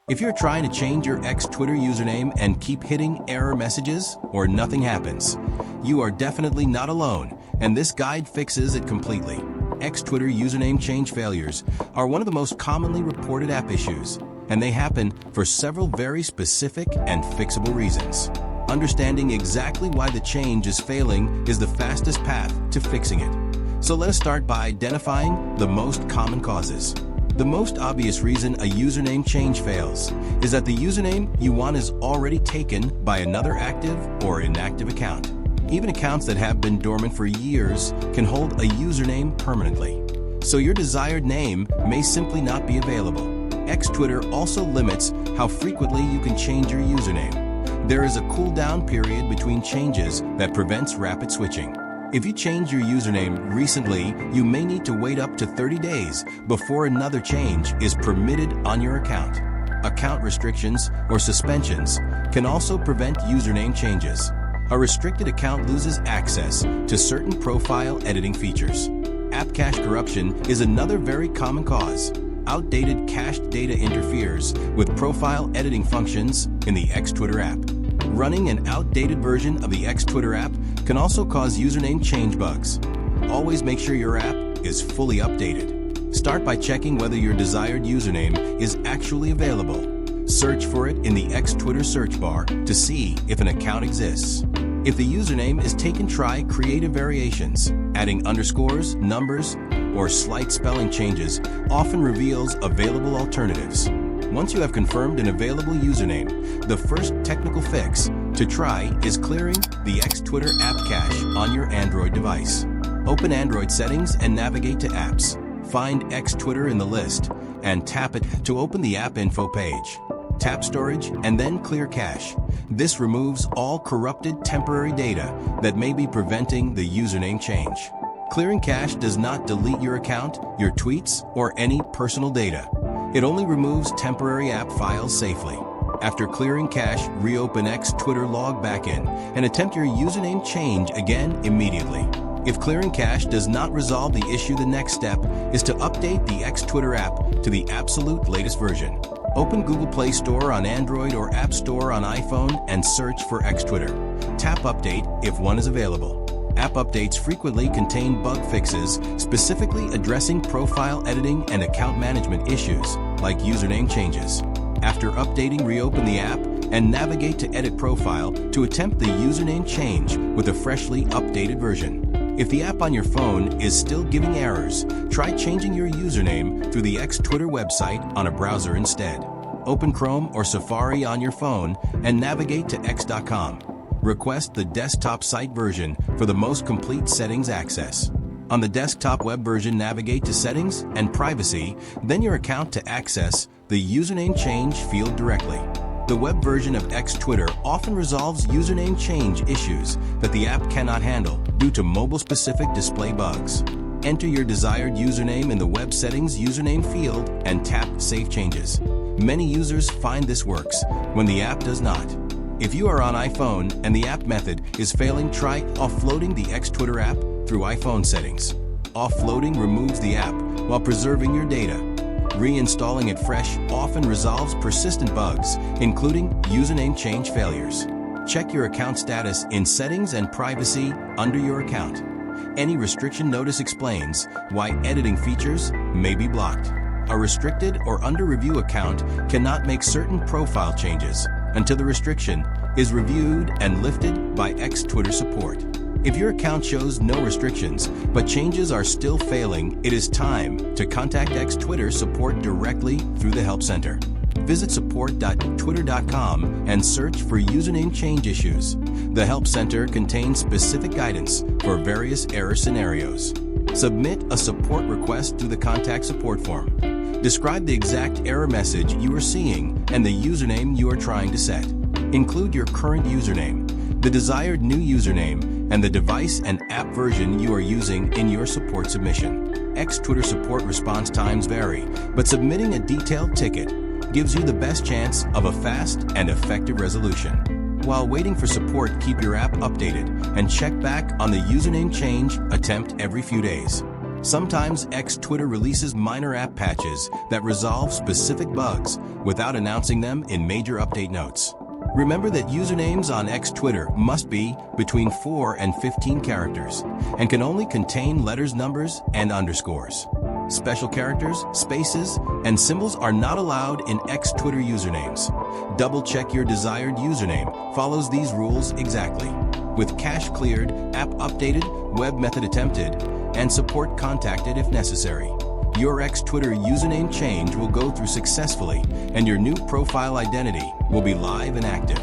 If you're trying to change your X Twitter username and keep hitting error messages or nothing happens, you are definitely not alone, and this guide fixes it completely. X Twitter username change failures are one of the most commonly reported app issues, and they happen for several very specific and fixable reasons. Understanding exactly why the change is failing is the fastest path to fixing it. So let us start by identifying the most common causes. The most obvious reason a username change fails is that the username you want is already taken by another active or inactive account. Even accounts that have been dormant for years can hold a username permanently. So your desired name may simply not be available. X Twitter also limits how frequently you can change your username. There is a cooldown period between changes that prevents rapid switching. If you change your username recently, you may need to wait up to 30 days before another change is permitted on your account. Account restrictions or suspensions can also prevent username changes. A restricted account loses access to certain profile editing features. App cache corruption is another very common cause. Outdated cached data interferes with profile editing functions in the X Twitter app. Running an outdated version of the X Twitter app can also cause username change bugs. Always make sure your app is fully updated. Start by checking whether your desired username is actually available. Search for it in the X Twitter search bar to see if an account exists. If the username is taken, try creative variations. Adding underscores, numbers, or slight spelling changes often reveals available alternatives. Once you have confirmed an available username, the first technical fix to try is clearing the X Twitter app cache on your Android device. Open Android settings and navigate to Apps. Find X Twitter in the list and tap it to open the app info page. Tap Storage and then Clear Cache. This removes all corrupted temporary data that may be preventing the username change. Clearing cache does not delete your account, your tweets, or any personal data. It only removes temporary app files safely. After clearing cache, reopen X Twitter log backend and attempt your username change again immediately. If clearing cache does not resolve the issue, the next step is to update the X Twitter app to the absolute latest version. Open Google Play Store on Android or App Store on iPhone and search for X Twitter. Tap Update if one is available. App updates frequently contain bug fixes specifically addressing profile editing and account management issues, like username changes. After updating, reopen the app and navigate to Edit Profile to attempt the username change with a freshly updated version. If the app on your phone is still giving errors, try changing your username through the X Twitter website on a browser instead. Open Chrome or Safari on your phone and navigate to x.com. Request the desktop site version for the most complete settings access. On the desktop web version, navigate to Settings and Privacy, then your account to access the username change field directly. The web version of X Twitter often resolves username change issues that the app cannot handle due to mobile-specific display bugs. Enter your desired username in the web settings username field and tap Save Changes. Many users find this works when the app does not. If you are on iPhone and the app method is failing, try offloading the X Twitter app through iPhone settings. Offloading removes the app while preserving your data. Reinstalling it fresh often resolves persistent bugs, including username change failures. Check your account status in Settings and Privacy under your account. Any restriction notice explains why editing features may be blocked. A restricted or under review account cannot make certain profile changes until the restriction is reviewed and lifted by X Twitter support. If your account shows no restrictions, but changes are still failing, it is time to contact X Twitter support directly through the Help Center. Visit support.twitter.com and search for username change issues. The Help Center contains specific guidance for various error scenarios. Submit a support request through the Contact Support form. Describe the exact error message you are seeing and the username you are trying to set. Include your current username, the desired new username, and the device and app version you are using in your support submission. X Twitter support response times vary, but submitting a detailed ticket gives you the best chance of a fast and effective resolution. While waiting for support, keep your app updated and check back on the username change attempt every few days. Sometimes X Twitter releases minor app patches that resolve specific bugs without announcing them in major update notes. Remember that usernames on X Twitter must be between 4 and 15 characters and can only contain letters, numbers, and underscores. Special characters, spaces, and symbols are not allowed in X Twitter usernames. Double-check your desired username follows these rules exactly, with cache cleared, app updated, web method attempted, and support contacted if necessary. Your X Twitter username change will go through successfully, and your new profile identity will be live and active.